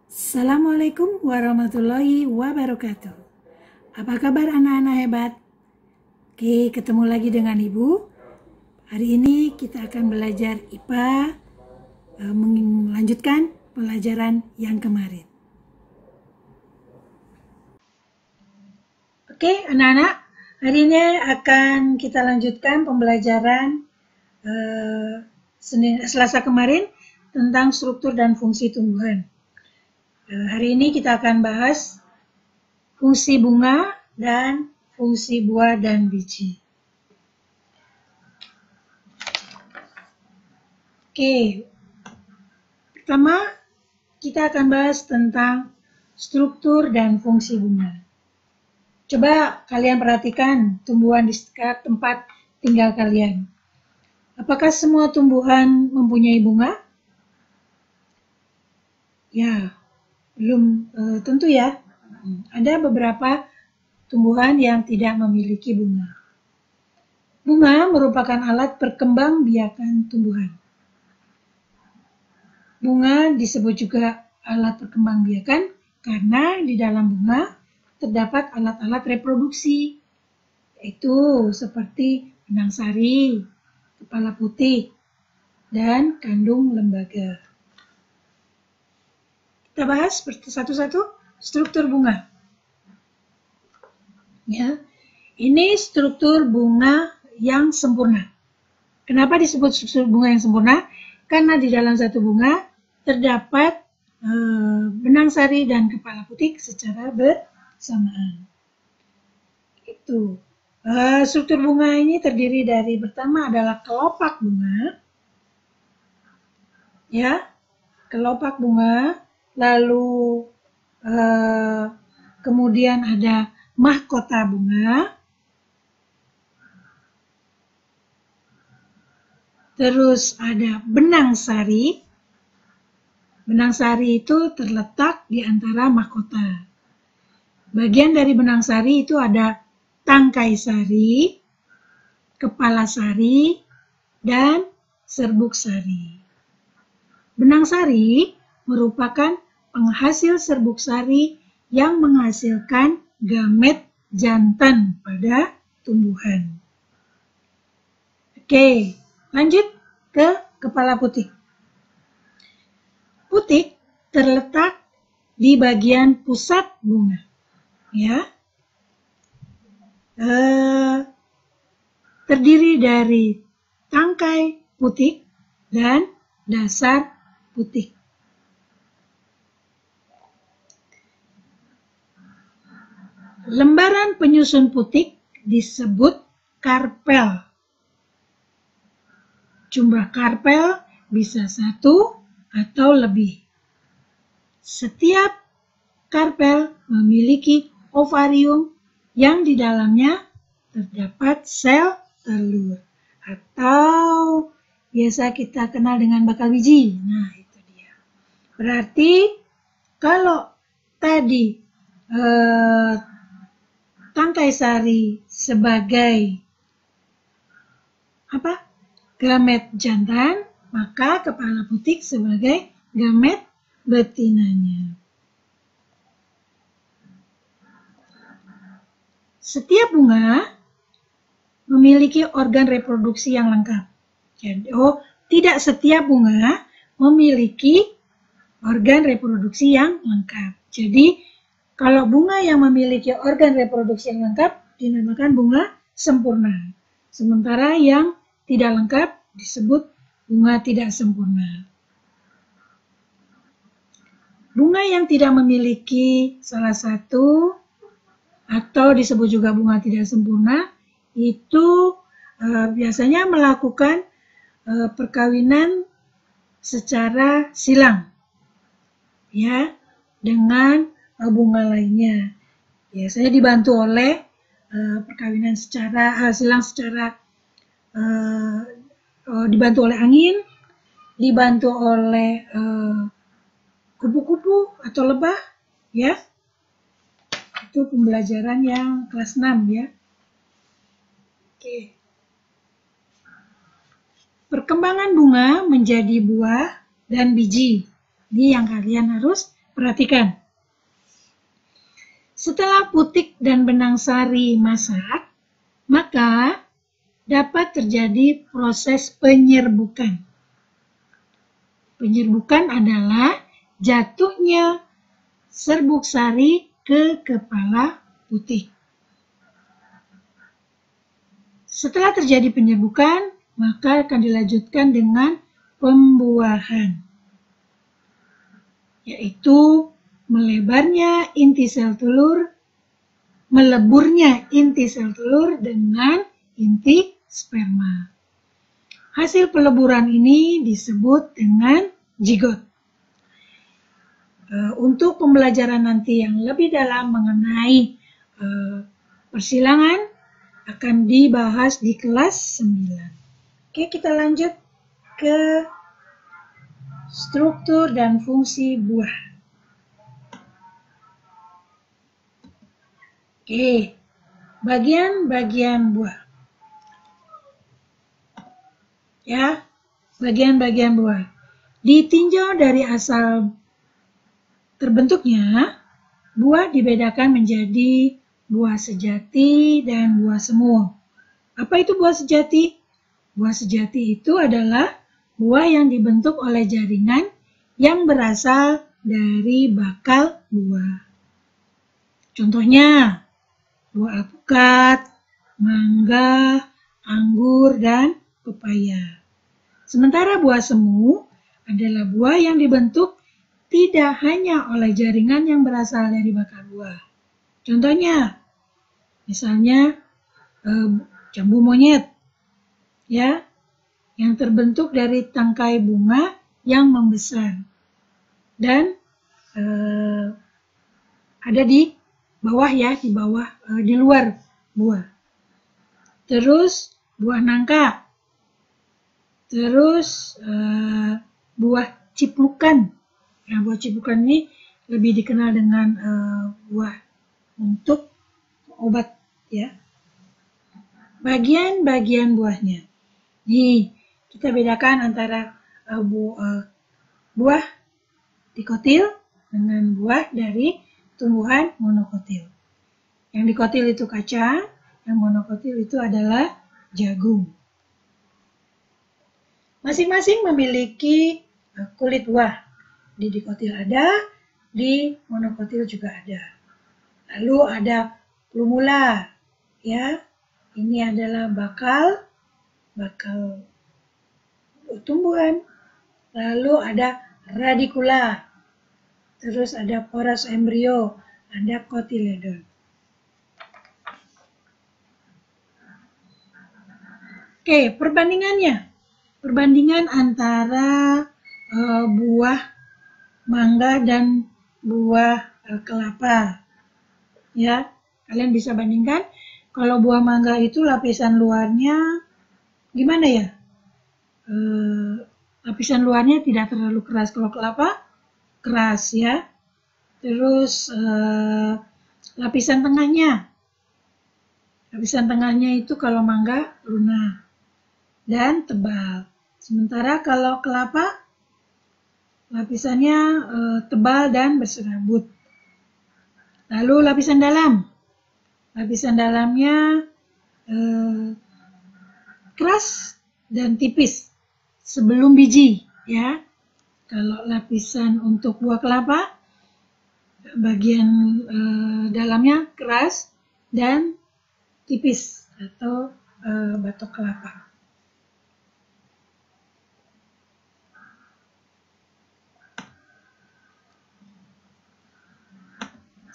Assalamualaikum warahmatullahi wabarakatuh. Apa kabar anak-anak hebat? Oke, ketemu lagi dengan Ibu. Hari ini kita akan belajar IPA, melanjutkan pelajaran yang kemarin. Oke, anak-anak, hari ini akan kita lanjutkan pembelajaran Selasa kemarin tentang struktur dan fungsi tumbuhan. Hari ini kita akan bahas fungsi bunga dan fungsi buah dan biji. Oke, pertama kita akan bahas tentang struktur dan fungsi bunga. Coba kalian perhatikan tumbuhan di sekitar tempat tinggal kalian. Apakah semua tumbuhan mempunyai bunga? Ya, belum tentu ya. Ada beberapa tumbuhan yang tidak memiliki bunga. Bunga merupakan alat perkembangbiakan tumbuhan. Bunga disebut juga alat perkembangbiakan karena di dalam bunga terdapat alat-alat reproduksi, yaitu seperti benang sari, kepala putih, dan kandung lembaga. Kita bahas satu-satu struktur bunga. Ya, ini struktur bunga yang sempurna. Kenapa disebut struktur bunga yang sempurna? Karena di dalam satu bunga terdapat benang sari dan kepala putih secara bersamaan. Itu. Struktur bunga ini terdiri dari pertama adalah kelopak bunga. Ya, kelopak bunga. Lalu kemudian ada mahkota bunga. Terus ada benang sari. Benang sari itu terletak di antara mahkota. Bagian dari benang sari itu ada tangkai sari, kepala sari, dan serbuk sari. Benang sari merupakan penghasil serbuk sari yang menghasilkan gamet jantan pada tumbuhan. Oke, lanjut ke kepala putik. Putik terletak di bagian pusat bunga, ya. Terdiri dari tangkai putik dan dasar putik. Lembaran penyusun putik disebut karpel. Jumlah karpel bisa 1 atau lebih. Setiap karpel memiliki ovarium yang di dalamnya terdapat sel telur atau biasa kita kenal dengan bakal biji. Nah, itu dia. Berarti kalau tadi tangkai sari sebagai gamet jantan, maka kepala putik sebagai gamet betinanya. Setiap bunga memiliki organ reproduksi yang lengkap. Jadi, tidak setiap bunga memiliki organ reproduksi yang lengkap. Jadi, kalau bunga yang memiliki organ reproduksi yang lengkap dinamakan bunga sempurna. Sementara yang tidak lengkap disebut bunga tidak sempurna. Bunga yang tidak memiliki salah satu atau disebut juga bunga tidak sempurna itu biasanya melakukan perkawinan secara silang, ya, dengan bunga lainnya. Biasanya dibantu oleh perkawinan secara silang secara dibantu oleh angin, dibantu oleh kupu-kupu atau lebah, ya. Itu pembelajaran yang kelas 6 ya. Oke. Perkembangan bunga menjadi buah dan biji. Ini yang kalian harus Perhatikan. Setelah putik dan benang sari masak, maka dapat terjadi proses penyerbukan. Penyerbukan adalah jatuhnya serbuk sari ke kepala putik. Setelah terjadi penyerbukan, maka akan dilanjutkan dengan pembuahan, yaitu meleburnya inti sel telur dengan inti sperma. Hasil peleburan ini disebut dengan zigot. Untuk pembelajaran nanti yang lebih dalam mengenai persilangan akan dibahas di kelas 9. Oke, kita lanjut ke struktur dan fungsi buah. Oke, bagian-bagian buah. Ya, bagian-bagian buah. Ditinjau dari asal terbentuknya, buah dibedakan menjadi buah sejati dan buah semu. Apa itu buah sejati? Buah sejati itu adalah buah yang dibentuk oleh jaringan yang berasal dari bakal buah. Contohnya, buah alpukat, mangga, anggur, dan pepaya. Sementara buah semu adalah buah yang dibentuk tidak hanya oleh jaringan yang berasal dari bakal buah. Contohnya, misalnya jambu monyet, ya, yang terbentuk dari tangkai bunga yang membesar dan ada di bawah ya, di luar buah. Terus buah nangka, terus buah ciplukan. Nah, buah ciplukan ini lebih dikenal dengan buah untuk obat, ya. Bagian-bagian buahnya. Nih, kita bedakan antara buah dikotil dengan buah dari tumbuhan monokotil. Yang dikotil itu kacang, yang monokotil itu adalah jagung. Masing-masing memiliki kulit buah. Di dikotil ada, di monokotil juga ada. Lalu ada plumula, ya. Ini adalah bakal tumbuhan. Lalu ada radikula. Terus ada poros embrio, ada kotiledon. Oke, perbandingannya. Perbandingan antara buah mangga dan buah kelapa. Ya, kalian bisa bandingkan. Kalau buah mangga itu lapisan luarnya gimana ya? Lapisan luarnya tidak terlalu keras. Kalau kelapa keras, ya. Terus lapisan tengahnya itu kalau mangga lunak dan tebal. Sementara kalau kelapa lapisannya tebal dan berserabut. Lalu lapisan dalam. Lapisan dalamnya keras dan tipis sebelum biji, ya. Kalau lapisan untuk buah kelapa, bagian dalamnya keras dan tipis atau batok kelapa.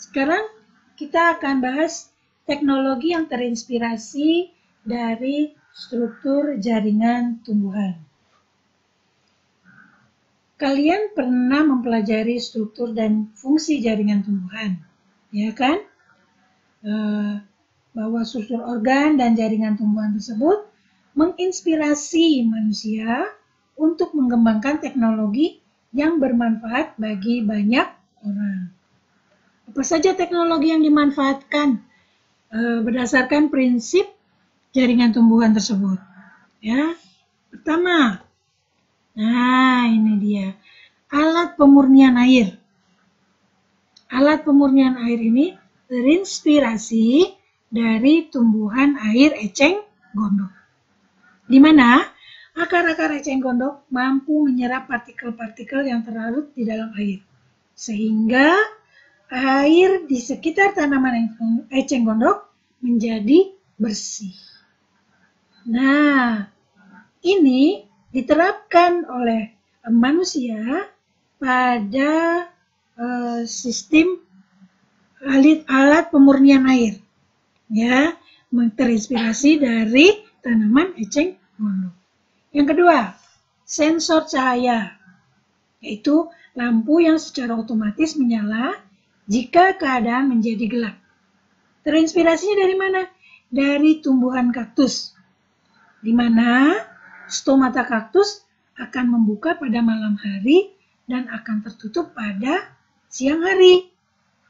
Sekarang kita akan bahas teknologi yang terinspirasi dari struktur jaringan tumbuhan. Kalian pernah mempelajari struktur dan fungsi jaringan tumbuhan, ya kan? Bahwa struktur organ dan jaringan tumbuhan tersebut menginspirasi manusia untuk mengembangkan teknologi yang bermanfaat bagi banyak orang. Apa saja teknologi yang dimanfaatkan berdasarkan prinsip jaringan tumbuhan tersebut? Ya, pertama, nah ini dia, alat pemurnian air. alat pemurnian air ini terinspirasi dari tumbuhan air eceng gondok, di mana akar-akar eceng gondok mampu menyerap partikel-partikel yang terlarut di dalam air, sehingga air di sekitar tanaman eceng gondok menjadi bersih. Nah, ini diterapkan oleh manusia pada sistem alat pemurnian air, ya, terinspirasi dari tanaman eceng gondok. Yang kedua, sensor cahaya, yaitu lampu yang secara otomatis menyala jika keadaan menjadi gelap. Terinspirasinya dari mana? Dari tumbuhan kaktus, di mana stomata kaktus akan membuka pada malam hari dan akan tertutup pada siang hari.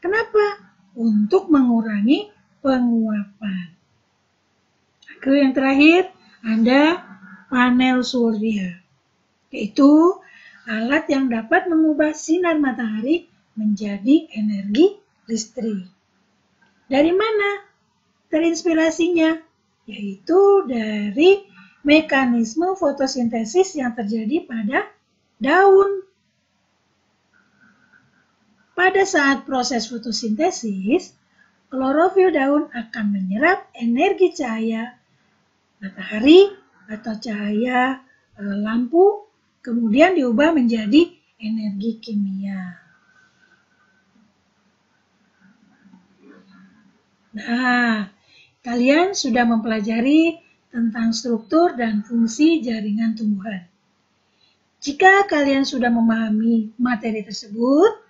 Kenapa? Untuk mengurangi penguapan. Lalu yang terakhir ada panel surya, yaitu alat yang dapat mengubah sinar matahari menjadi energi listrik. Dari mana terinspirasinya? Yaitu dari mekanisme fotosintesis yang terjadi pada daun. Pada saat proses fotosintesis, klorofil daun akan menyerap energi cahaya matahari atau cahaya lampu, kemudian diubah menjadi energi kimia. Nah, kalian sudah mempelajari tentang struktur dan fungsi jaringan tumbuhan. Jika kalian sudah memahami materi tersebut,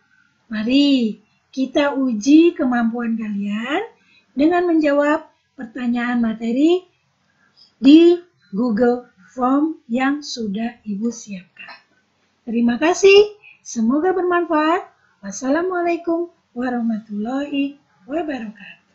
mari kita uji kemampuan kalian dengan menjawab pertanyaan materi di Google Form yang sudah Ibu siapkan. Terima kasih, semoga bermanfaat. Wassalamualaikum warahmatullahi wabarakatuh.